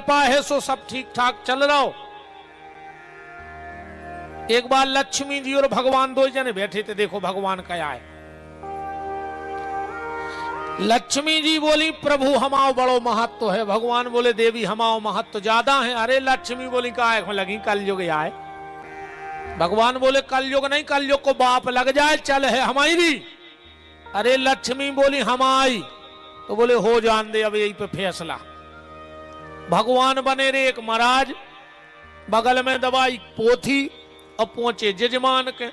कृपा है सो सब ठीक ठाक चल रहा हो। एक बार लक्ष्मी जी और भगवान दो जने बैठे थे, देखो भगवान क्या है। लक्ष्मी जी बोली प्रभु हमाओ बड़ो महत्व है। भगवान बोले देवी हमाओ महत्व ज्यादा है। अरे लक्ष्मी बोली का लगी कलयुग आए। भगवान बोले कलयुग नहीं, कलयुग को बाप लग जाए चल है हमारी। अरे लक्ष्मी बोली हमारी, तो बोले हो जान दे अब यही पे फैसला। भगवान बने रे एक महाराज, बगल में दवाई पोथी और पहुंचे जजमान के।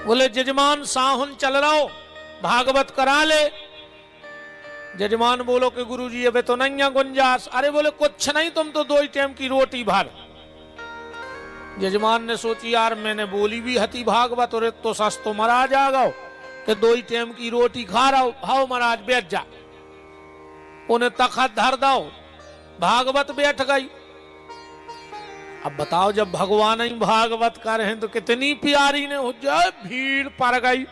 बोले जजमान साहुन चल रहा हो, भागवत करा ले। जजमान बोलो कि गुरुजी अबे तो नहीं है गुंजाश। अरे बोले कुछ नहीं, तुम तो 2 टाइम की रोटी भर। जजमान ने सोची यार मैंने बोली भी हती भागवत और तो सस तो महाराज आ गओ कि 2 टाइम की रोटी खा रहा हो। हाओ महाराज बैठ जा। उन्हें तखत धर दो, भागवत बैठ गई। अब बताओ जब भगवान ही भागवत कर रहे हैं तो कितनी प्यारी ने हो जाए, भीड़ पड़ गई।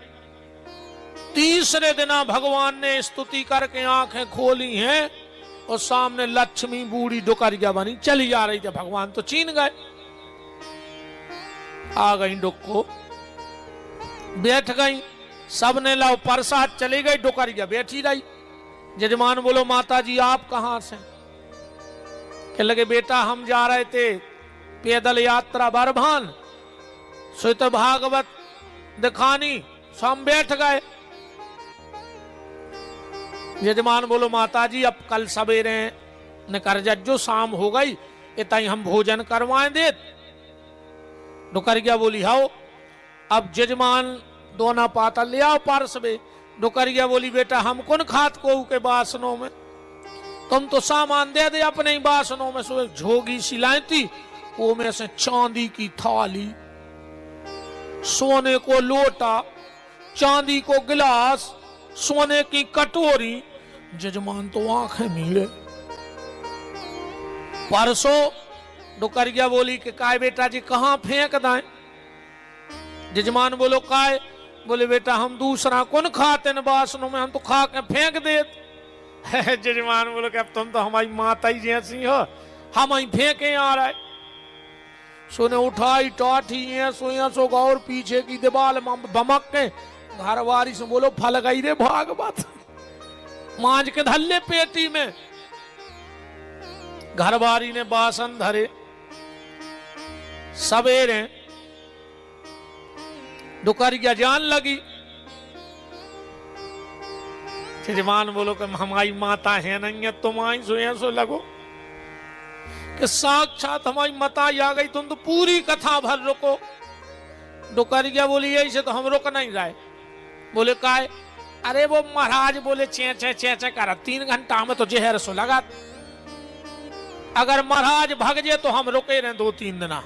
तीसरे दिन भगवान ने स्तुति करके आंखें खोली हैं और सामने लक्ष्मी बूढ़ी डुकरिया बनी चली जा रही थी। भगवान तो चीन गए, आ गई डुक्को, बैठ गई। सबने लाओ प्रसाद, चली गई, डुकरिया बैठी रही। जजमान बोलो माता जी आप कहां से? कह लगे बेटा हम जा रहे थे पैदल यात्रा बरभान, सो तो भागवत दिखानी, सो हम बैठ गए। यजमान बोलो माता जी अब कल सवेरे न कर जो शाम हो गई इतना ही हम भोजन करवाएं दे। डुकरिया बोली हाओ। अब जजमान दोना पाता ले आओ पार्स में। डुकरिया बोली बेटा हम कौन खात को के बासनों में, तुम तो सामान दे दे अपने ही बासनों में। सो एक झोगी सिलाई थी, वो में से चांदी की थाली, सोने को लोटा, चांदी को गिलास, सोने की कटोरी। जजमान तो आंखें मीले। परसों डुकरिया बोली कि काय बेटा जी कहां फेंक दें? जजमान बोलो काय? बोले बेटा हम दूसरा कौन खाते न बासनों में, हम तो खा के फेंक दे। जजमान बोलो कि अब तुम तो हमारी माता ही जैसी हो, हम ही फेंके आ रहे। सोने उठाई टाठी है सोया सो और पीछे की दीवार बमक के घर वारी से बोलो फल गई रे भागवत, मांझ के धल्ले पेटी में। घरवारी ने बासन धरे। सवेरे डुकरिया जान लगी। जजमान बोलो कि हमारी माता है नहीं है, तुम आई सो लगो कि साक्षात हमारी माता आ गई, तुम तो पूरी कथा भर रुको। डुकरिया बोली यही से तो हम रुक नहीं रहे। बोले काय? अरे वो महाराज बोले चे चे चे चे कर 3 घंटा में तो जहर सो लगा। अगर महाराज भाग जाए तो हम रुके रहे 2-3 दिन।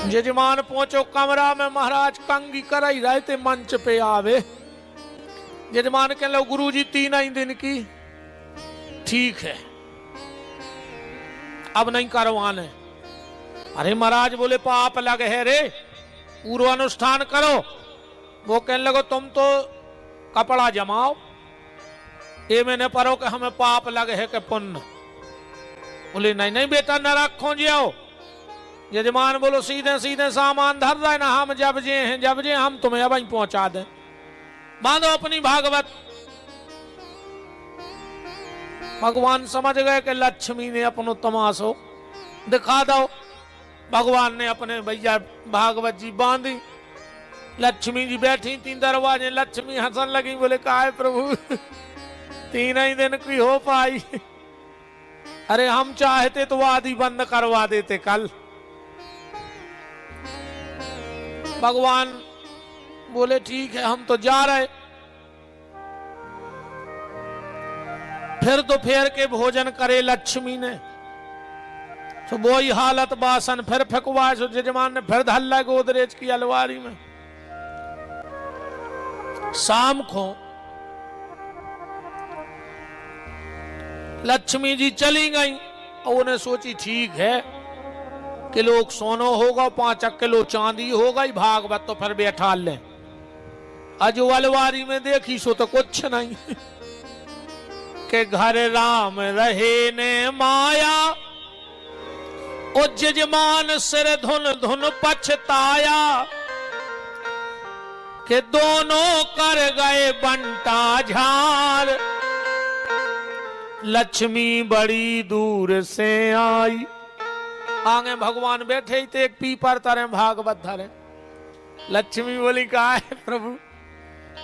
जजमान पहुंचो कमरा में, महाराज कंगी कर ही रहे थे, मंच पे आवे। जजमान कह लो गुरुजी 3 ही दिन की, ठीक है अब नहीं करवाने। अरे महाराज बोले पाप लगे है रे, पूर्व अनुष्ठान करो। वो कहने लगो तुम तो कपड़ा जमाओ, ये मैंने पढ़ो कि हमें पाप लगे है कि पुण्य। बोले नहीं नहीं बेटा न रखो जियो। यजमान बोलो सीधे सीधे सामान धर रहे ना, हम जब जे हम तुम्हें अब पहुंचा दें। बांधो अपनी भागवत। भगवान समझ गए कि लक्ष्मी ने अपनो तमाशो दिखा दो। भगवान ने अपने भैया भागवत जी बांधी। लक्ष्मी जी बैठी 3 दरवाजे। लक्ष्मी हंसन लगी, बोले काय प्रभु 3 ही दिन की हो पाई। अरे हम चाहते तो आदि बंद करवा देते कल। भगवान बोले ठीक है हम तो जा रहे। फिर दोपहर के भोजन करे लक्ष्मी ने, तो वही हालत बासन फिर फेंकवाए। सो जजमान ने फिर धल्ला गोदरेज की अलमारी में। शाम को लक्ष्मी जी चली गई और उन्हें सोची ठीक है किलो सोनो होगा, 5 किलो चांदी हो गई, भागवत तो फिर बैठा ले। अज अलमारी में देखी सो तो कुछ नहीं। के घर राम रहे ने माया, ओ जजमान सिर धुन धुन पछताया, के दोनों कर गए बंटा झार, लक्ष्मी बड़ी दूर से आई। आगे भगवान बैठे ही थे, एक पीपर तरह भागवत धरे। लक्ष्मी बोली कहा है प्रभु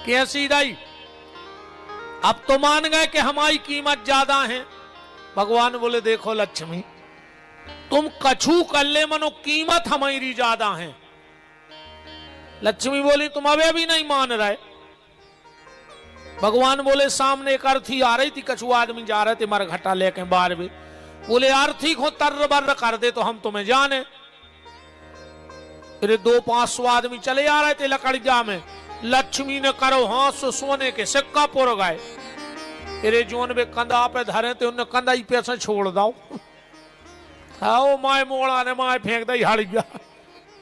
कैसी रही, अब तो मान गए कि हमारी कीमत ज्यादा है। भगवान बोले देखो लक्ष्मी, तुम कछु कर ले मनो कीमत हमारी ज्यादा है। लक्ष्मी बोली तुम अबे भी नहीं मान रहे। भगवान बोले सामने एक अर्थी आ रही थी, कछु आदमी जा रहे थे मरघटा लेके बाहर भी, बोले अर्थी को तर बर कर दे तो हम तुम्हें जाने। फिर 200-500 आदमी चले आ रहे थे लकड़िया में। लक्ष्मी ने करो हाथ से सोने के सिक्का पुर गए। फिर जोन में कंधा पे धरे थे उन्हें कंधा ही पे से छोड़ दो। हाँ माए मोड़ा ने माए फेंक दी हड़िया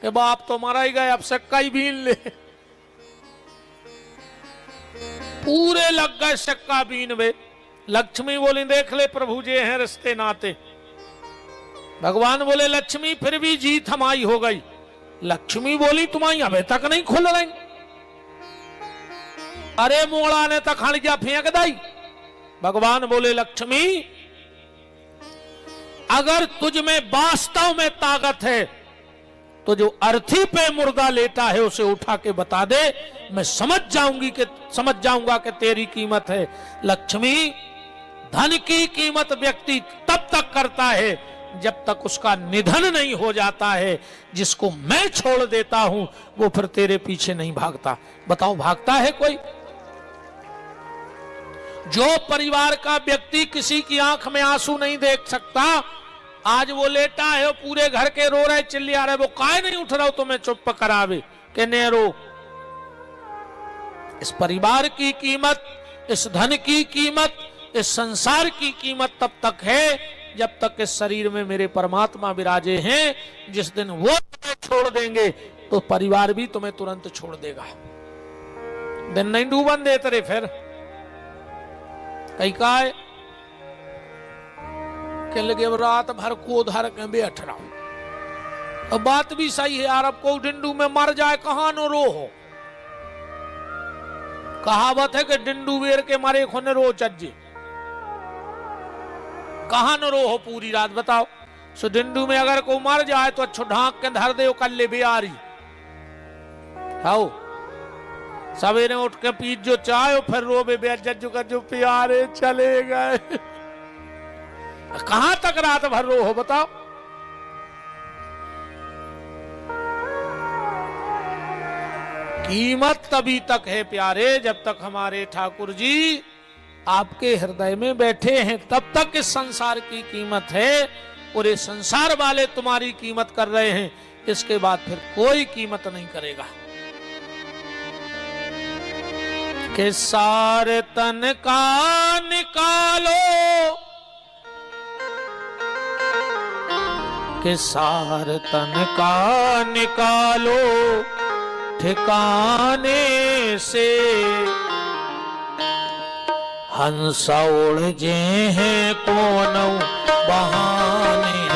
के बाप तो मरा ही गए, अब सिक्का ही बीन ले। पूरे लग गए सिक्का बीन में। लक्ष्मी बोली देख ले प्रभु जी हैं रिश्ते नाते। भगवान बोले लक्ष्मी फिर भी जीत हमारी हो गई। लक्ष्मी बोली तुम्हारी अभी तक नहीं खुल रही। अरे मोड़ा ने तक हड़िया फेंक दी। भगवान बोले लक्ष्मी अगर तुझ में वास्तव में ताकत है तो जो अर्थी पे मुर्दा लेटा है उसे उठा के बता दे, मैं समझ जाऊंगा कि तेरी कीमत है। लक्ष्मी धन की कीमत व्यक्ति तब तक करता है जब तक उसका निधन नहीं हो जाता है। जिसको मैं छोड़ देता हूं वो फिर तेरे पीछे नहीं भागता। बताओ भागता है कोई? जो परिवार का व्यक्ति किसी की आंख में आंसू नहीं देख सकता, आज वो लेटा है, वो पूरे घर के रो रहे चिल्ला रहे, वो काहे नहीं उठ रहा हो तुम्हें चुप करावे के ने रो। इस परिवार की कीमत, इस धन की कीमत, इस संसार की कीमत तब तक है जब तक इस शरीर में मेरे परमात्मा विराजे हैं। जिस दिन वो तुम्हें छोड़ देंगे तो परिवार भी तुम्हें तुरंत छोड़ देगा। दिन नहीं डूबन देते रे फिर कई का है के लगे अब रात भर को धर के बैठ रहा हूं। अब बात भी सही है यार, अब को डिंडू में मर जाए कहां न रो हो। कहावत है कि डिंडू वेर के मारे खोने रो चज्जे, कहां न रो हो पूरी रात। बताओ सो डिंडू में अगर को मर जाए तो अच्छो ढांक के धर दे कल ले बिहारी। आओ सवेरे उठ के पीट जो चाहे फिर रोबे बेजज्जू का जो प्यारे चले गए। कहां तक रात भर रो हो बताओ। कीमत तभी तक है प्यारे जब तक हमारे ठाकुर जी आपके हृदय में बैठे हैं, तब तक इस संसार की कीमत है। और ये संसार वाले तुम्हारी कीमत कर रहे हैं, इसके बाद फिर कोई कीमत नहीं करेगा। के सारे तन का निकालो, के सार तन का निकालो ठिकाने से, हंस उड़ जे हैं कौन बहाने